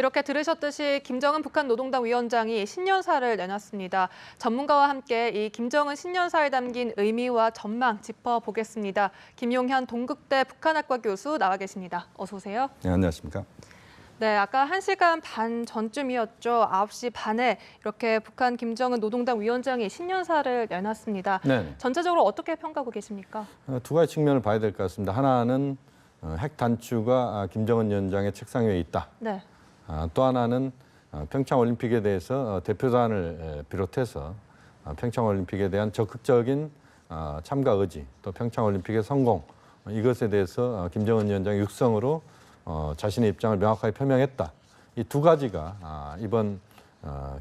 이렇게 들으셨듯이 김정은 북한 노동당 위원장이 신년사를 내놨습니다. 전문가와 함께 이 김정은 신년사에 담긴 의미와 전망 짚어보겠습니다. 김용현 동국대 북한학과 교수 나와 계십니다. 어서 오세요. 네, 안녕하십니까. 네, 아까 1시간 반 전쯤이었죠. 9시 반에 이렇게 북한 김정은 노동당 위원장이 신년사를 내놨습니다. 네. 전체적으로 어떻게 평가하고 계십니까? 두 가지 측면을 봐야 될 것 같습니다. 하나는 핵 단추가 김정은 위원장의 책상 위에 있다. 네. 또 하나는 평창 올림픽에 대해서 대표단을 비롯해서 평창 올림픽에 대한 적극적인 참가 의지, 또 평창 올림픽의 성공, 이것에 대해서 김정은 위원장의 육성으로 자신의 입장을 명확하게 표명했다. 이 두 가지가 이번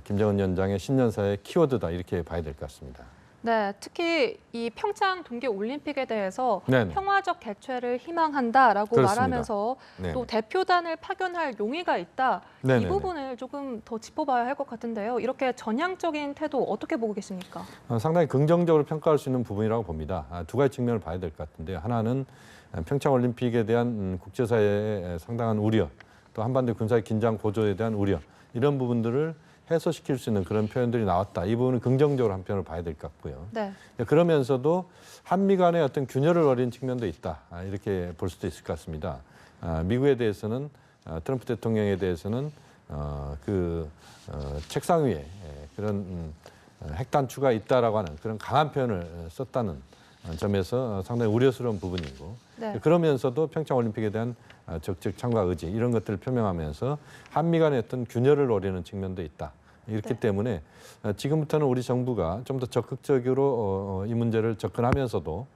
김정은 위원장의 신년사의 키워드다, 이렇게 봐야 될 것 같습니다. 네, 특히 이 평창 동계올림픽에 대해서 네네. 평화적 개최를 희망한다라고 그렇습니다. 말하면서 네네. 또 대표단을 파견할 용의가 있다. 네네네. 이 부분을 조금 더 짚어봐야 할 것 같은데요. 이렇게 전향적인 태도 어떻게 보고 계십니까? 상당히 긍정적으로 평가할 수 있는 부분이라고 봅니다. 두 가지 측면을 봐야 될 것 같은데요. 하나는 평창 올림픽에 대한 국제사회의 상당한 우려, 또 한반도 군사의 긴장 고조에 대한 우려, 이런 부분들을 해소시킬 수 있는 그런 표현들이 나왔다. 이 부분은 긍정적으로 한편으로 봐야 될 것 같고요. 네. 그러면서도 한미 간의 어떤 균열을 어린 측면도 있다. 이렇게 볼 수도 있을 것 같습니다. 미국에 대해서는 트럼프 대통령에 대해서는 책상 위에 그런 핵단추가 있다라고 하는 그런 강한 표현을 썼다는 점에서 상당히 우려스러운 부분이고, 네. 그러면서도 평창 올림픽에 대한 적극 참가 의지, 이런 것들을 표명하면서 한미 간의 어떤 균열을 노리는 측면도 있다. 이렇기 네. 때문에 지금부터는 우리 정부가 좀 더 적극적으로 이 문제를 접근하면서도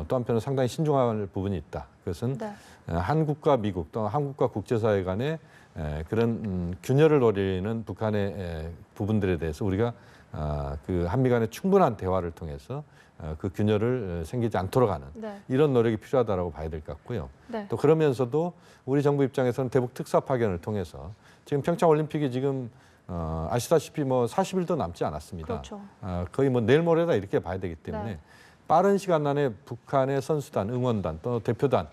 또 한편으로 상당히 신중할 부분이 있다. 그것은 네. 한국과 미국, 또 한국과 국제사회 간의 그런 균열을 노리는 북한의 부분들에 대해서 우리가 그 한미 간의 충분한 대화를 통해서 그 균열을 생기지 않도록 하는 네. 이런 노력이 필요하다고 봐야 될 것 같고요. 네. 또 그러면서도 우리 정부 입장에서는 대북 특사 파견을 통해서 지금 평창 올림픽이 지금 아시다시피 뭐 40일도 남지 않았습니다. 그렇죠. 거의 뭐 내일 모레다 이렇게 봐야 되기 때문에 네. 빠른 시간 안에 북한의 선수단, 응원단, 또 대표단,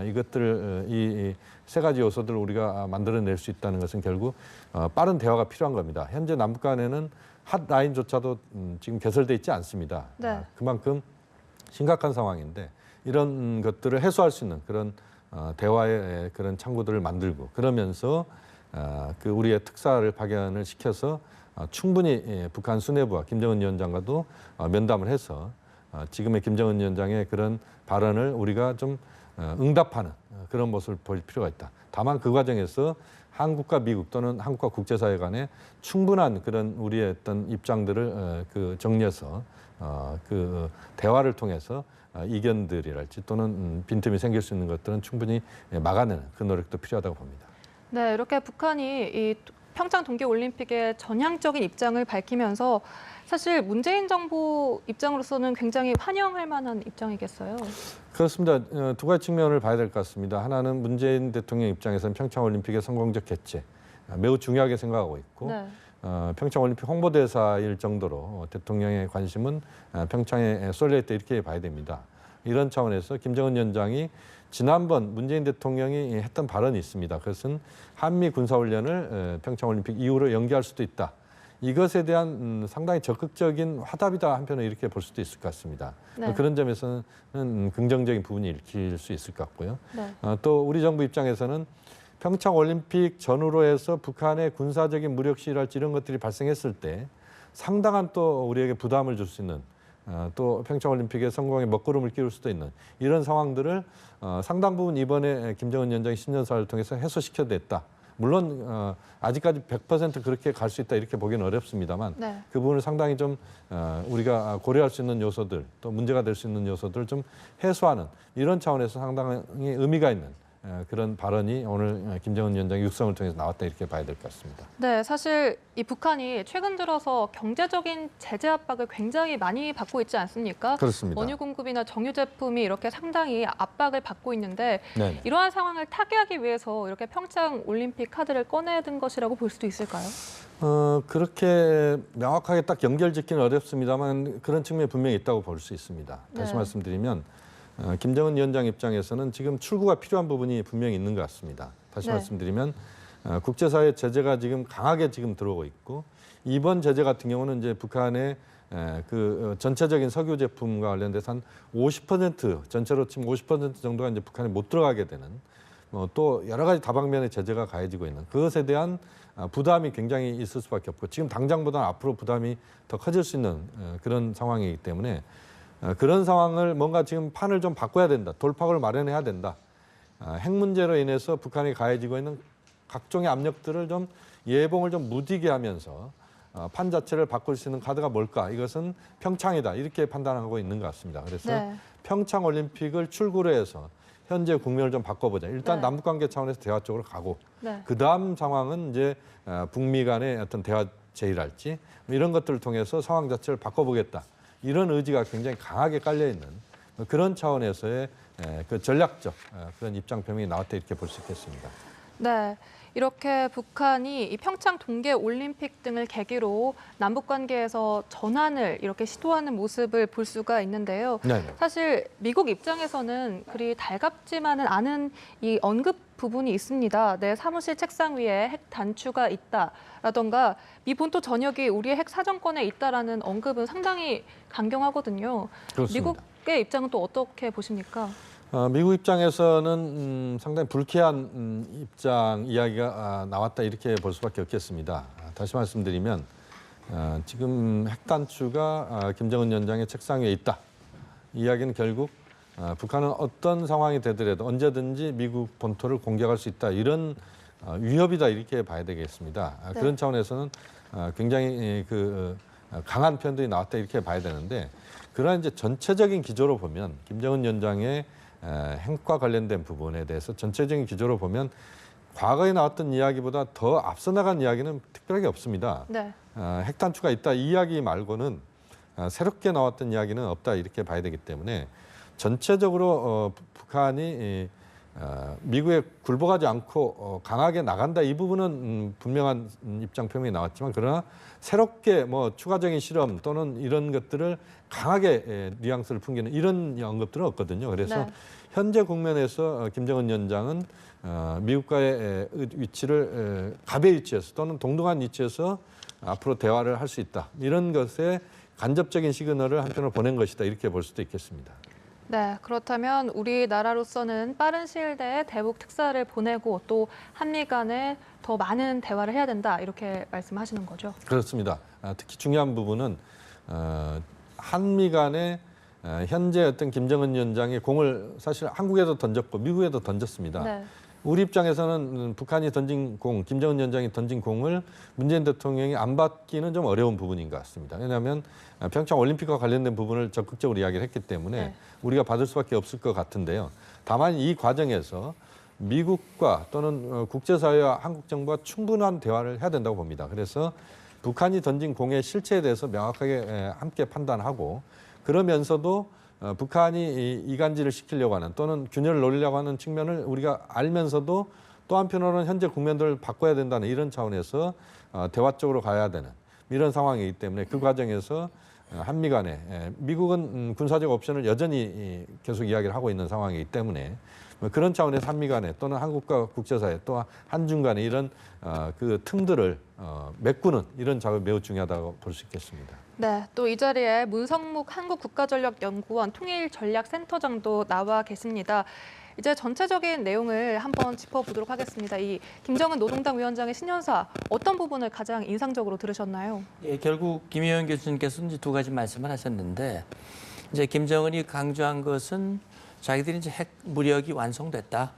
이것들을 이 세 가지 요소들을 우리가 만들어낼 수 있다는 것은 결국 빠른 대화가 필요한 겁니다. 현재 남북 간에는 핫라인조차도 지금 개설돼 있지 않습니다. 네. 그만큼 심각한 상황인데 이런 것들을 해소할 수 있는 그런 대화의 그런 창구들을 만들고, 그러면서 그 우리의 특사를 파견을 시켜서 충분히 북한 수뇌부와 김정은 위원장과도 면담을 해서 지금의 김정은 위원장의 그런 발언을 우리가 좀 응답하는 그런 모습을 보일 필요가 있다. 다만 그 과정에서 한국과 미국 또는 한국과 국제사회 간에 충분한 그런 우리의 어떤 입장들을 정리해서 그 대화를 통해서 이견들이랄지 또는 빈틈이 생길 수 있는 것들은 충분히 막아내는 그 노력도 필요하다고 봅니다. 네, 이렇게 북한이 이 평창 동계올림픽에 전향적인 입장을 밝히면서 사실 문재인 정부 입장으로서는 굉장히 환영할 만한 입장이겠어요. 그렇습니다. 두 가지 측면을 봐야 될 것 같습니다. 하나는 문재인 대통령 입장에서는 평창 올림픽의 성공적 개최 매우 중요하게 생각하고 있고, 네. 평창 올림픽 홍보대사일 정도로 대통령의 관심은 평창에 쏠려 있다, 이렇게 봐야 됩니다. 이런 차원에서 김정은 위원장이 지난번 문재인 대통령이 했던 발언이 있습니다. 그것은 한미 군사훈련을 평창 올림픽 이후로 연기할 수도 있다. 이것에 대한 상당히 적극적인 화답이다, 한편으로 이렇게 볼 수도 있을 것 같습니다. 네. 그런 점에서는 긍정적인 부분이 읽힐 수 있을 것 같고요. 네. 또 우리 정부 입장에서는 평창 올림픽 전후로 해서 북한의 군사적인 무력 시위랄지 이런 것들이 발생했을 때 상당한 또 우리에게 부담을 줄 수 있는, 또 평창 올림픽의 성공에 먹구름을 끼울 수도 있는 이런 상황들을 상당 부분 이번에 김정은 위원장의 신년사를 통해서 해소시켜냈다. 물론 아직까지 100% 그렇게 갈 수 있다, 이렇게 보기는 어렵습니다만, 네. 그 부분을 상당히 좀 우리가 고려할 수 있는 요소들, 또 문제가 될 수 있는 요소들을 좀 해소하는 이런 차원에서 상당히 의미가 있는 그런 발언이 오늘 김정은 위원장의 육성을 통해서 나왔다, 이렇게 봐야 될 것 같습니다. 네, 사실 이 북한이 최근 들어서 경제적인 제재 압박을 굉장히 많이 받고 있지 않습니까? 그렇습니다. 원유 공급이나 정유 제품이 이렇게 상당히 압박을 받고 있는데, 네. 이러한 상황을 타개하기 위해서 이렇게 평창 올림픽 카드를 꺼내든 것이라고 볼 수도 있을까요? 그렇게 명확하게 딱 연결짓기는 어렵습니다만 그런 측면이 분명히 있다고 볼 수 있습니다. 다시 네. 말씀드리면 김정은 위원장 입장에서는 지금 출구가 필요한 부분이 분명히 있는 것 같습니다. 다시 네. 말씀드리면 국제사회 제재가 지금 강하게 지금 들어오고 있고 이번 제재 같은 경우는 이제 북한의 전체적인 석유 제품과 관련돼서 한 50% 전체로 치면 50% 정도가 이제 북한에 못 들어가게 되는 또 여러 가지 다방면의 제재가 가해지고 있는 그것에 대한 부담이 굉장히 있을 수밖에 없고 지금 당장보다는 앞으로 부담이 더 커질 수 있는 그런 상황이기 때문에 그런 상황을 뭔가 지금 판을 좀 바꿔야 된다. 돌파구를 마련해야 된다. 핵 문제로 인해서 북한이 가해지고 있는 각종의 압력들을 좀 예봉을 좀 무디게 하면서 판 자체를 바꿀 수 있는 카드가 뭘까? 이것은 평창이다. 이렇게 판단하고 있는 것 같습니다. 그래서 네. 평창 올림픽을 출구로 해서 현재 국면을 좀 바꿔보자. 일단 네. 남북관계 차원에서 대화 쪽으로 가고 네. 그다음 상황은 이제 북미 간의 어떤 대화 제의랄지 이런 것들을 통해서 상황 자체를 바꿔보겠다. 이런 의지가 굉장히 강하게 깔려 있는 그런 차원에서의 그 전략적 그런 입장 표명이 나왔다 이렇게 볼 수 있겠습니다. 네, 이렇게 북한이 이 평창 동계 올림픽 등을 계기로 남북 관계에서 전환을 이렇게 시도하는 모습을 볼 수가 있는데요. 네. 사실 미국 입장에서는 그리 달갑지만은 않은 이 언급 부분이 있습니다. 내 사무실 책상 위에 핵 단추가 있다라던가 미 본토 전역이 우리의 핵 사정권에 있다라는 언급은 상당히 강경하거든요. 그렇습니다. 미국의 입장은 또 어떻게 보십니까? 미국 입장에서는 상당히 불쾌한 입장 이야기가 나왔다 이렇게 볼 수밖에 없겠습니다. 다시 말씀드리면 지금 핵단추가 김정은 위원장의 책상 위에 있다. 이 이야기는 결국 북한은 어떤 상황이 되더라도 언제든지 미국 본토를 공격할 수 있다. 이런 위협이다 이렇게 봐야 되겠습니다. 네. 그런 차원에서는 굉장히 강한 표현들이 나왔다 이렇게 봐야 되는데 그러한 이제 전체적인 기조로 보면 김정은 위원장의 핵과 관련된 부분에 대해서 전체적인 기조로 보면 과거에 나왔던 이야기보다 더 앞서 나간 이야기는 특별하게 없습니다. 네. 핵단추가 있다 이 이야기 말고는 새롭게 나왔던 이야기는 없다 이렇게 봐야 되기 때문에 전체적으로 북한이 미국에 굴복하지 않고 강하게 나간다 이 부분은 분명한 입장 표명이 나왔지만 그러나 새롭게 뭐 추가적인 실험 또는 이런 것들을 강하게 뉘앙스를 풍기는 이런 언급들은 없거든요. 그래서 네. 현재 국면에서 김정은 위원장은 미국과의 위치를 갑의 위치에서 또는 동등한 위치에서 앞으로 대화를 할 수 있다. 이런 것에 간접적인 시그널을 한편으로 보낸 것이다. 이렇게 볼 수도 있겠습니다. 네, 그렇다면 우리나라로서는 빠른 시일 내에 대북 특사를 보내고 또 한미 간에 더 많은 대화를 해야 된다 이렇게 말씀하시는 거죠? 그렇습니다. 특히 중요한 부분은 한미 간의 현재 어떤 김정은 위원장의 공을 사실 한국에도 던졌고 미국에도 던졌습니다. 네. 우리 입장에서는 북한이 던진 공, 김정은 위원장이 던진 공을 문재인 대통령이 안 받기는 좀 어려운 부분인 것 같습니다. 왜냐하면 평창 올림픽과 관련된 부분을 적극적으로 이야기를 했기 때문에 네. 우리가 받을 수밖에 없을 것 같은데요. 다만 이 과정에서 미국과 또는 국제사회와 한국 정부가 충분한 대화를 해야 된다고 봅니다. 그래서 북한이 던진 공의 실체에 대해서 명확하게 함께 판단하고 그러면서도 북한이 이간질을 시키려고 하는 또는 균열을 노리려고 하는 측면을 우리가 알면서도 또 한편으로는 현재 국면들을 바꿔야 된다는 이런 차원에서 대화 쪽으로 가야 되는 이런 상황이기 때문에 그 과정에서 한미 간에 미국은 군사적 옵션을 여전히 계속 이야기를 하고 있는 상황이기 때문에 그런 차원에서 한미 간에 또는 한국과 국제사회 또 한중 간에 이런 그 틈들을 메꾸는 이런 작업이 매우 중요하다고 볼 수 있겠습니다. 네, 또 이 자리에 문성묵 한국국가전력연구원 통일전략센터장도 나와 계십니다. 이제 전체적인 내용을 한번 짚어보도록 하겠습니다. 이 김정은 노동당 위원장의 신년사 어떤 부분을 가장 인상적으로 들으셨나요? 예, 결국 김혜영 교수님께서 이제 두 가지 말씀을 하셨는데 이제 김정은이 강조한 것은 자기들이 이제 핵 무력이 완성됐다.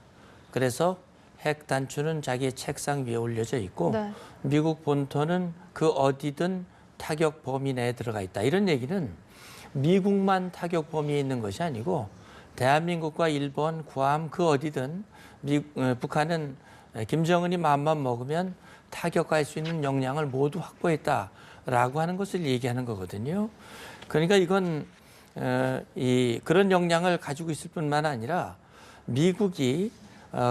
그래서 핵 단추는 자기의 책상 위에 올려져 있고 네. 미국 본토는 그 어디든 타격 범위 내에 들어가 있다. 이런 얘기는 미국만 타격 범위에 있는 것이 아니고 대한민국과 일본, 구암 그 어디든 북한은 김정은이 마음만 먹으면 타격할 수 있는 역량을 모두 확보했다라고 하는 것을 얘기하는 거거든요. 그러니까 이건 그런 역량을 가지고 있을 뿐만 아니라 미국이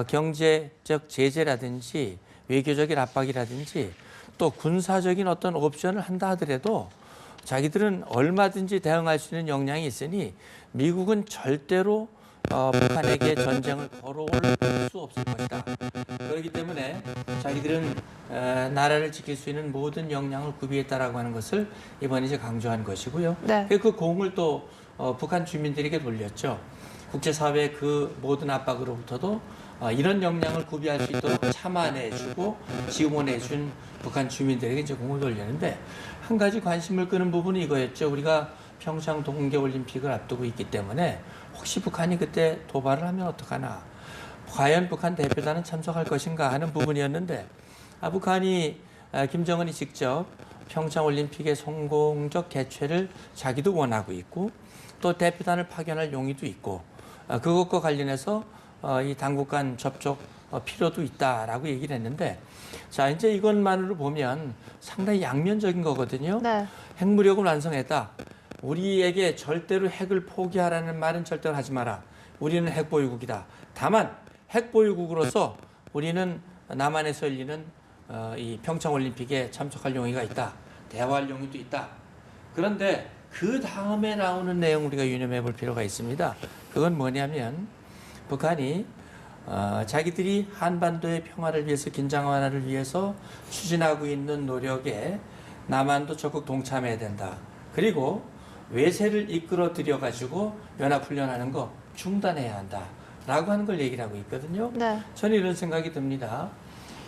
경제적 제재라든지 외교적인 압박이라든지 또 군사적인 어떤 옵션을 한다 하더라도 자기들은 얼마든지 대응할 수 있는 역량이 있으니 미국은 절대로 북한에게 전쟁을 걸어올 수 없을 것이다. 그렇기 때문에 자기들은 나라를 지킬 수 있는 모든 역량을 구비했다라고 하는 것을 이번에 이제 강조한 것이고요. 네. 그 공을 또 북한 주민들에게 돌렸죠. 국제사회의 그 모든 압박으로부터도 이런 역량을 구비할 수 있도록 참아내주고 지원해준 북한 주민들에게 이제 공을 돌리는데 한 가지 관심을 끄는 부분이 이거였죠. 우리가 평창 동계올림픽을 앞두고 있기 때문에 혹시 북한이 그때 도발을 하면 어떡하나, 과연 북한 대표단은 참석할 것인가 하는 부분이었는데 북한이 김정은이 직접 평창올림픽의 성공적 개최를 자기도 원하고 있고 또 대표단을 파견할 용의도 있고 그것과 관련해서 이 당국 간 접촉 필요도 있다라고 얘기를 했는데 자 이제 이것만으로 보면 상당히 양면적인 거거든요. 네. 핵무력을 완성했다. 우리에게 절대로 핵을 포기하라는 말은 절대로 하지 마라. 우리는 핵보유국이다. 다만 핵보유국으로서 우리는 남한에서 열리는 이 평창올림픽에 참석할 용의가 있다. 대화할 용의도 있다. 그런데 그 다음에 나오는 내용 우리가 유념해 볼 필요가 있습니다. 그건 뭐냐면 북한이 자기들이 한반도의 평화를 위해서 긴장 완화를 위해서 추진하고 있는 노력에 남한도 적극 동참해야 된다. 그리고 외세를 이끌어 들여 가지고 연합훈련하는 거 중단해야 한다. 라고 하는 걸 얘기를 하고 있거든요. 네. 저는 이런 생각이 듭니다.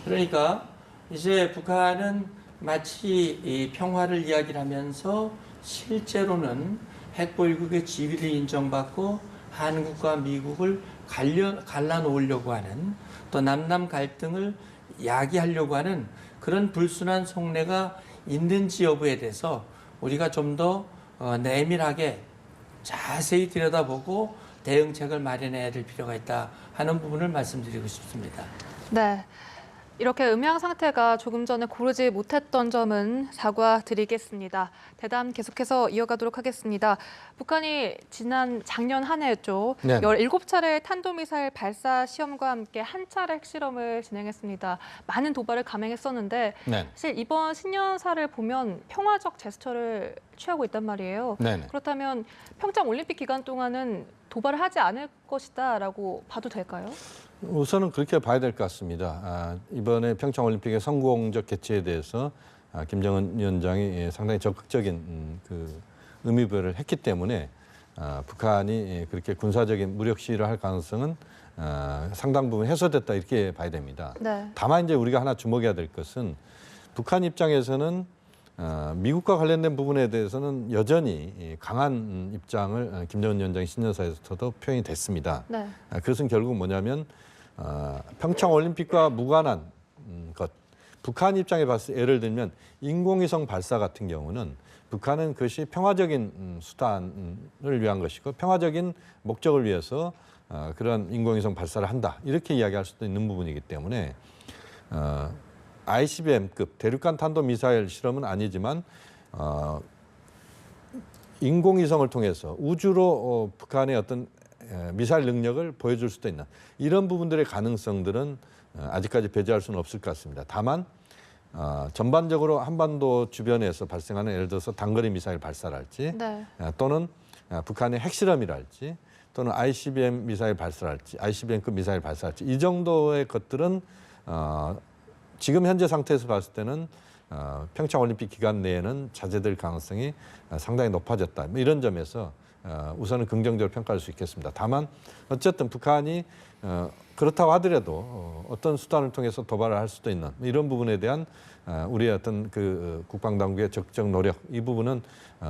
그러니까 이제 북한은 마치 이 평화를 이야기를 하면서 실제로는 핵보유국의 지위를 인정받고 한국과 미국을 갈라놓으려고 하는 또 남남 갈등을 야기하려고 하는 그런 불순한 속내가 있는지 여부에 대해서 우리가 좀 더 내밀하게 자세히 들여다보고 대응책을 마련해야 될 필요가 있다 하는 부분을 말씀드리고 싶습니다. 네. 이렇게 음향 상태가 조금 전에 고르지 못했던 점은 사과드리겠습니다. 대담 계속해서 이어가도록 하겠습니다. 북한이 지난 작년 한 해였죠. 네. 17차례 탄도미사일 발사 시험과 함께 한 차례 핵실험을 진행했습니다. 많은 도발을 감행했었는데 네. 사실 이번 신년사를 보면 평화적 제스처를 취하고 있단 말이에요. 네. 그렇다면 평창 올림픽 기간 동안은 도발을 하지 않을 것이다라고 봐도 될까요? 우선은 그렇게 봐야 될 것 같습니다. 이번에 평창올림픽의 성공적 개최에 대해서 김정은 위원장이 상당히 적극적인 그 의미부여를 했기 때문에 북한이 그렇게 군사적인 무력 시위를 할 가능성은 상당 부분 해소됐다 이렇게 봐야 됩니다. 네. 다만 이제 우리가 하나 주목해야 될 것은 북한 입장에서는 미국과 관련된 부분에 대해서는 여전히 강한 입장을 김정은 위원장의 신년사에서도 표현이 됐습니다. 네. 그것은 결국 뭐냐면 평창올림픽과 무관한 것. 북한 입장에 봤을 때 예를 들면 인공위성 발사 같은 경우는 북한은 그것이 평화적인 수단을 위한 것이고 평화적인 목적을 위해서 그런 인공위성 발사를 한다. 이렇게 이야기할 수도 있는 부분이기 때문에 ICBM급 대륙간 탄도미사일 실험은 아니지만 인공위성을 통해서 우주로 북한의 어떤 미사일 능력을 보여줄 수도 있는 이런 부분들의 가능성들은 아직까지 배제할 수는 없을 것 같습니다. 다만 전반적으로 한반도 주변에서 발생하는 예를 들어서 단거리 미사일 발사랄지 네. 또는 북한의 핵실험이랄지 또는 ICBM 미사일 발사랄지 ICBM급 미사일 발사랄지 이 정도의 것들은 지금 현재 상태에서 봤을 때는 평창올림픽 기간 내에는 자제될 가능성이 상당히 높아졌다. 이런 점에서 우선은 긍정적으로 평가할 수 있겠습니다. 다만 어쨌든 북한이 그렇다고 하더라도 어떤 수단을 통해서 도발을 할 수도 있는 이런 부분에 대한 우리의 어떤 그 국방당국의 적극적 노력 이 부분은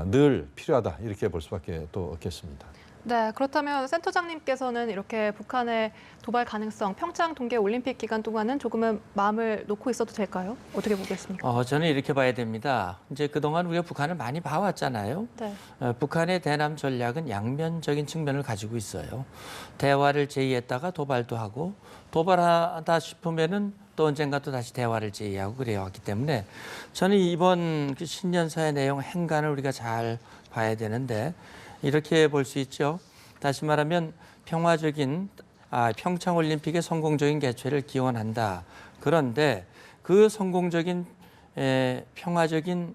늘 필요하다 이렇게 볼 수밖에 또 없겠습니다. 네, 그렇다면 센터장님께서는 이렇게 북한의 도발 가능성, 평창 동계올림픽 기간 동안은 조금은 마음을 놓고 있어도 될까요? 어떻게 보겠습니까? 저는 이렇게 봐야 됩니다. 이제 그동안 우리가 북한을 많이 봐왔잖아요. 네. 북한의 대남 전략은 양면적인 측면을 가지고 있어요. 대화를 제의했다가 도발도 하고 도발하다 싶으면은 또 언젠가 또 다시 대화를 제의하고 그래 왔기 때문에 저는 이번 그 신년사의 내용 행간을 우리가 잘 봐야 되는데 이렇게 볼 수 있죠. 다시 말하면 평창올림픽의 성공적인 개최를 기원한다. 그런데 그 성공적인 평화적인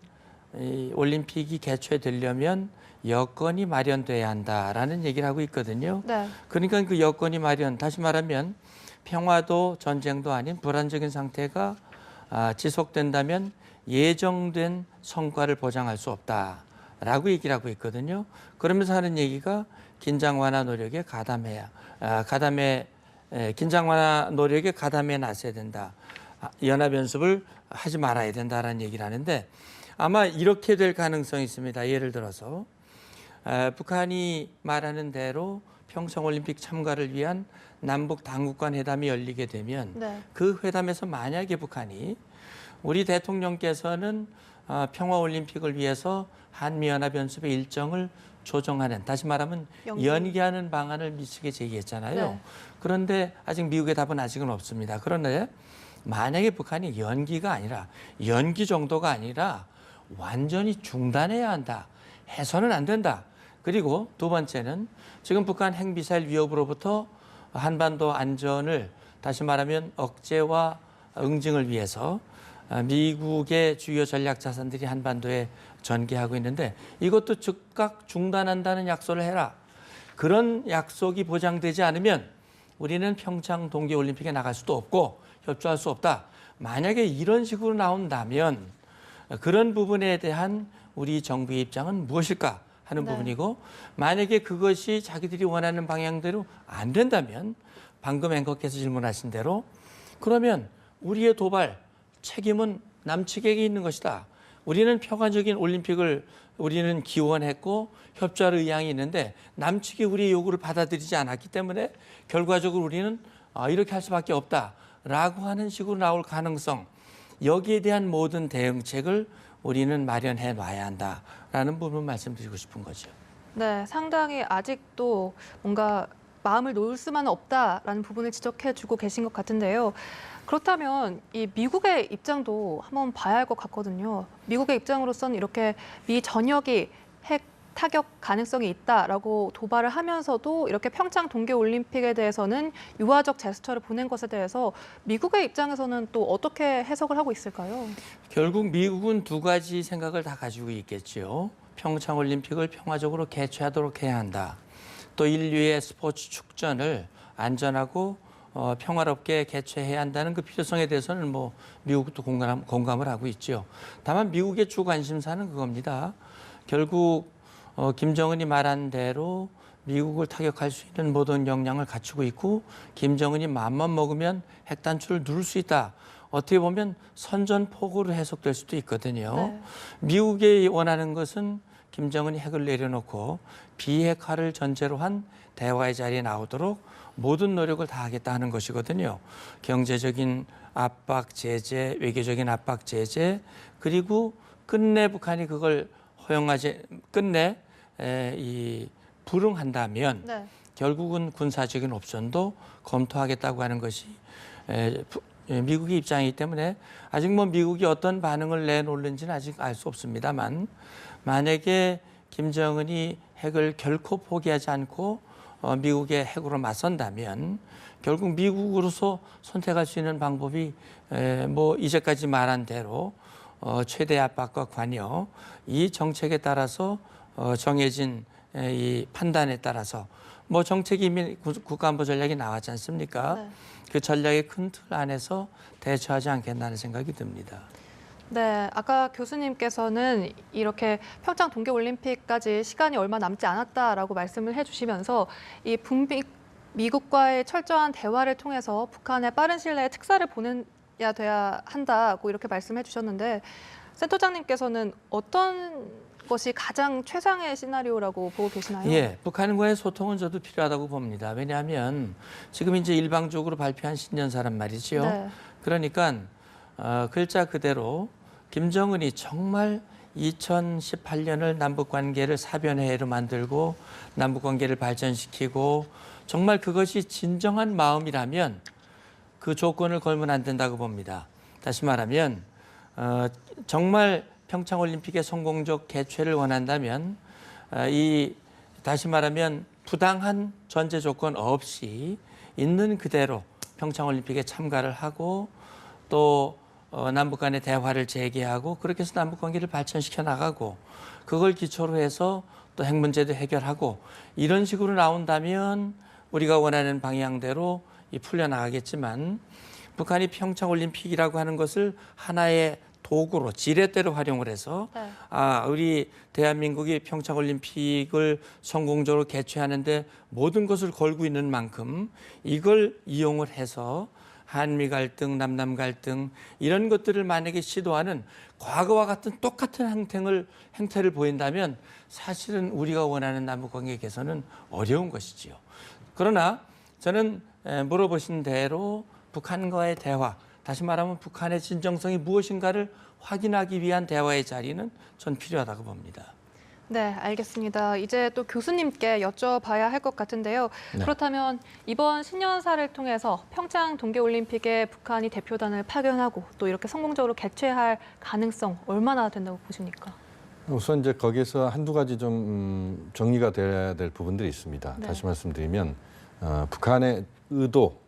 올림픽이 개최되려면 여건이 마련돼야 한다라는 얘기를 하고 있거든요. 네. 그러니까 그 여건이 마련, 다시 말하면 평화도 전쟁도 아닌 불안정한 상태가 지속된다면 예정된 성과를 보장할 수 없다라고 얘기를 하고 있거든요. 그러면서 하는 얘기가 긴장 완화 노력에 긴장 완화 노력에 가담해 나서야 된다. 연합 연습을 하지 말아야 된다라는 얘기를 하는데 아마 이렇게 될 가능성이 있습니다. 예를 들어서 북한이 말하는 대로 평창올림픽 참가를 위한 남북 당국간 회담이 열리게 되면 네. 그 회담에서 만약에 북한이 우리 대통령께서는 평화올림픽을 위해서 한미연합연습의 일정을 조정하는, 다시 말하면 연기하는 방안을 미치게 제기했잖아요. 네. 그런데 아직 미국의 답은 아직은 없습니다. 그런데 만약에 북한이 연기 정도가 아니라 완전히 중단해야 한다. 해서는 안 된다. 그리고 두 번째는 지금 북한 핵미사일 위협으로부터 한반도 안전을 다시 말하면 억제와 응징을 위해서 미국의 주요 전략 자산들이 한반도에 전개하고 있는데 이것도 즉각 중단한다는 약속을 해라. 그런 약속이 보장되지 않으면 우리는 평창 동계올림픽에 나갈 수도 없고 협조할 수 없다. 만약에 이런 식으로 나온다면 그런 부분에 대한 우리 정부의 입장은 무엇일까 하는 네. 부분이고 만약에 그것이 자기들이 원하는 방향대로 안 된다면 방금 앵커께서 질문하신 대로 그러면 우리의 도발 책임은 남측에게 있는 것이다. 우리는 평화적인 올림픽을 우리는 기원했고 협조할 의향이 있는데 남측이 우리의 요구를 받아들이지 않았기 때문에 결과적으로 우리는 이렇게 할 수밖에 없다라고 하는 식으로 나올 가능성, 여기에 대한 모든 대응책을 우리는 마련해 놔야 한다라는 부분 말씀드리고 싶은 거죠. 네, 상당히 아직도 뭔가 마음을 놓을 수만은 없다라는 부분을 지적해주고 계신 것 같은데요. 그렇다면 이 미국의 입장도 한번 봐야 할 것 같거든요. 미국의 입장으로서는 이렇게 미 전역이 핵 타격 가능성이 있다라고 도발을 하면서도 이렇게 평창 동계올림픽에 대해서는 유화적 제스처를 보낸 것에 대해서 미국의 입장에서는 또 어떻게 해석을 하고 있을까요? 결국 미국은 두 가지 생각을 다 가지고 있겠지요. 평창올림픽을 평화적으로 개최하도록 해야 한다. 또 인류의 스포츠 축전을 안전하고 평화롭게 개최해야 한다는 그 필요성에 대해서는 뭐 미국도 공감을 하고 있죠. 다만 미국의 주 관심사는 그겁니다. 결국 김정은이 말한 대로 미국을 타격할 수 있는 모든 역량을 갖추고 있고 김정은이 마음만 먹으면 핵단추를 누를 수 있다. 어떻게 보면 선전포고로 해석될 수도 있거든요. 네. 미국이 원하는 것은 김정은이 핵을 내려놓고 비핵화를 전제로 한 대화의 자리에 나오도록 모든 노력을 다하겠다 하는 것이거든요. 경제적인 압박 제재, 외교적인 압박 제재, 그리고 끝내 북한이 그걸 끝내 불응한다면 네. 결국은 군사적인 옵션도 검토하겠다고 하는 것이 미국의 입장이기 때문에 아직 뭐 미국이 어떤 반응을 내놓을는지는 아직 알 수 없습니다만 만약에 김정은이 핵을 결코 포기하지 않고 미국의 핵으로 맞선다면 결국 미국으로서 선택할 수 있는 방법이 뭐 이제까지 말한 대로 최대 압박과 관여 이 정책에 따라서 정해진 이 판단에 따라서 뭐 정책이 이미 국가안보 전략이 나왔지 않습니까? 네. 그 전략의 큰 틀 안에서 대처하지 않겠나는 생각이 듭니다. 네, 아까 교수님께서는 이렇게 평창 동계올림픽까지 시간이 얼마 남지 않았다라고 말씀을 해주시면서 이 미국과의 철저한 대화를 통해서 북한에 빠른 시일 내에 특사를 보내야 한다고 이렇게 말씀해 주셨는데 센터장님께서는 어떤 것이 가장 최상의 시나리오라고 보고 계시나요? 예, 북한과의 소통은 저도 필요하다고 봅니다. 왜냐하면 지금 이제 일방적으로 발표한 신년사란 말이죠. 네. 그러니까 글자 그대로 김정은이 정말 2018년을 남북관계를 사변회로 만들고 남북관계를 발전시키고 정말 그것이 진정한 마음이라면 그 조건을 걸면 안 된다고 봅니다. 다시 말하면 정말 평창올림픽의 성공적 개최를 원한다면 다시 말하면 부당한 전제 조건 없이 있는 그대로 평창올림픽에 참가를 하고 또 남북 간의 대화를 재개하고 그렇게 해서 남북 관계를 발전시켜 나가고 그걸 기초로 해서 또 핵 문제도 해결하고 이런 식으로 나온다면 우리가 원하는 방향대로 풀려나가겠지만 북한이 평창올림픽이라고 하는 것을 하나의 도구로 지렛대로 활용을 해서 네. 우리 대한민국이 평창올림픽을 성공적으로 개최하는데 모든 것을 걸고 있는 만큼 이걸 이용을 해서 한미 갈등, 남남 갈등 이런 것들을 만약에 시도하는 과거와 같은 똑같은 행태를 보인다면 사실은 우리가 원하는 남북 관계 개선은 어려운 것이지요. 그러나 저는 물어보신 대로 북한과의 대화, 다시 말하면 북한의 진정성이 무엇인가를 확인하기 위한 대화의 자리는 전 필요하다고 봅니다. 네, 알겠습니다. 이제 또 교수님께 여쭤봐야 할 것 같은데요. 네. 그렇다면 이번 신년사를 통해서 평창 동계올림픽에 북한이 대표단을 파견하고 또 이렇게 성공적으로 개최할 가능성 얼마나 된다고 보십니까? 우선 이제 거기에서 한두 가지 좀 정리가 돼야 될 부분들이 있습니다. 네. 다시 말씀드리면 북한의 의도,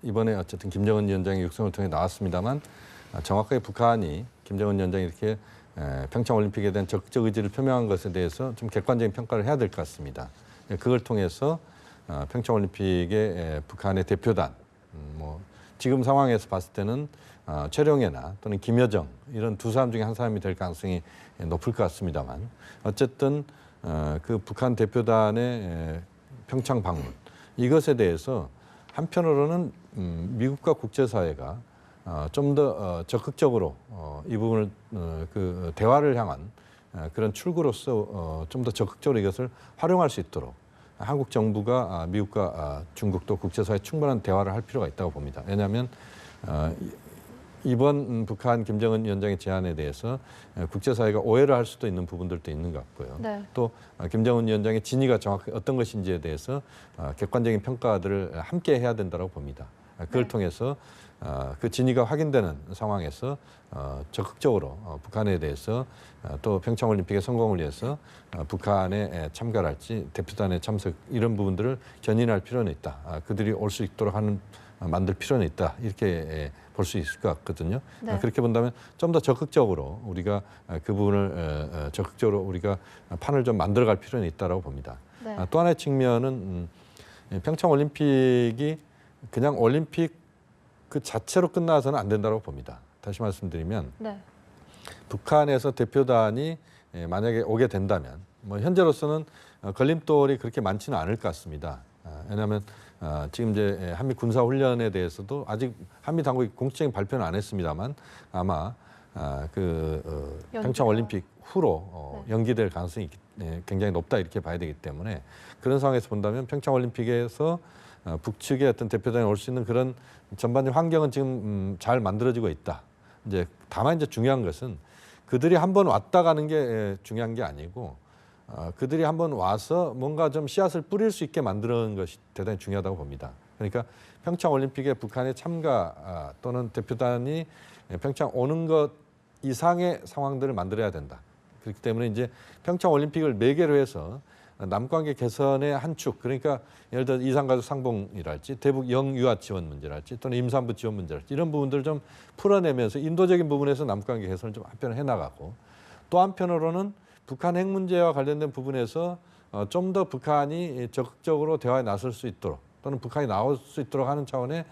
이번에 어쨌든 김정은 위원장의 육성을 통해 나왔습니다만 정확하게 북한이 김정은 위원장이 이렇게 평창올림픽에 대한 적극적 의지를 표명한 것에 대해서 좀 객관적인 평가를 해야 될 것 같습니다. 그걸 통해서 평창올림픽의 북한의 대표단, 지금 상황에서 봤을 때는 최룡해나 또는 김여정 이런 두 사람 중에 한 사람이 될 가능성이 높을 것 같습니다만 어쨌든 그 북한 대표단의 평창 방문 이것에 대해서 한편으로는 미국과 국제사회가 좀 더 적극적으로 이 부분을 그 대화를 향한 그런 출구로서 좀 더 적극적으로 이것을 활용할 수 있도록 한국 정부가 미국과 중국도 국제사회 충분한 대화를 할 필요가 있다고 봅니다. 왜냐하면 이번 북한 김정은 위원장의 제안에 대해서 국제사회가 오해를 할 수도 있는 부분들도 있는 것 같고요. 네. 또 김정은 위원장의 진위가 정확히 어떤 것인지에 대해서 객관적인 평가들을 함께 해야 된다고 봅니다. 그걸 네. 통해서 그 진위가 확인되는 상황에서 적극적으로 북한에 대해서 또 평창올림픽의 성공을 위해서 북한에 참가할지 대표단의 참석 이런 부분들을 견인할 필요는 있다. 그들이 올 수 있도록 만들 필요는 있다. 이렇게 볼 수 있을 것 같거든요. 네. 그렇게 본다면 좀 더 적극적으로 우리가 그 부분을 적극적으로 우리가 판을 좀 만들어갈 필요는 있다고 봅니다. 네. 또 하나의 측면은 평창올림픽이 그냥 올림픽 그 자체로 끝나서는 안 된다고 봅니다. 다시 말씀드리면 네. 북한에서 대표단이 만약에 오게 된다면 현재로서는 걸림돌이 그렇게 많지는 않을 것 같습니다. 왜냐하면 지금 이제 한미 군사 훈련에 대해서도 아직 한미 당국이 공식적인 발표는 안 했습니다만 아마 평창 올림픽 후로 연기될 가능성이 굉장히 높다 이렇게 봐야 되기 때문에 그런 상황에서 본다면 평창 올림픽에서 북측의 어떤 대표단이 올 수 있는 그런 전반적인 환경은 지금 잘 만들어지고 있다. 이제 다만 이제 중요한 것은 그들이 한번 왔다 가는 게 중요한 게 아니고 그들이 한번 와서 뭔가 좀 씨앗을 뿌릴 수 있게 만드는 것이 대단히 중요하다고 봅니다. 그러니까 평창 올림픽에 북한의 참가 또는 대표단이 평창 오는 것 이상의 상황들을 만들어야 된다. 그렇기 때문에 이제 평창 올림픽을 매개로 해서 남관계 개선의 한 축, 그러니까 예를 들어 이산가족 상봉이랄지 대북 영유아 지원 문제랄지 또는 임산부 지원 문제랄지 이런 부분들을 좀 풀어내면서 인도적인 부분에서 남관계 개선을 좀 한편으로 해나가고 또 한편으로는 북한 핵 문제와 관련된 부분에서 좀 더 북한이 적극적으로 대화에 나설 수 있도록 또는 북한이 나올 수 있도록 하는 차원의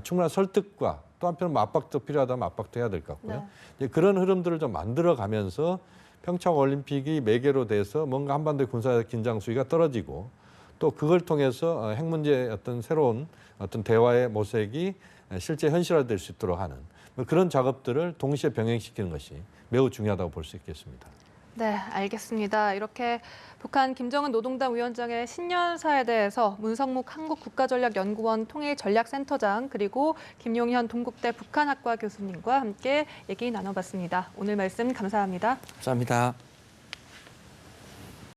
충분한 설득과 또 한편으로 압박도 필요하다면 압박도 해야 될 것 같고요. 네. 그런 흐름들을 좀 만들어가면서 평창 올림픽이 매개로 돼서 뭔가 한반도의 군사 긴장 수위가 떨어지고 또 그걸 통해서 핵 문제의 어떤 새로운 어떤 대화의 모색이 실제 현실화될 수 있도록 하는 그런 작업들을 동시에 병행시키는 것이 매우 중요하다고 볼 수 있겠습니다. 네, 알겠습니다. 이렇게 북한 김정은 노동당 위원장의 신년사에 대해서 문성묵 한국국가전략연구원 통일전략센터장 그리고 김용현 동국대 북한학과 교수님과 함께 얘기 나눠봤습니다. 오늘 말씀 감사합니다. 감사합니다.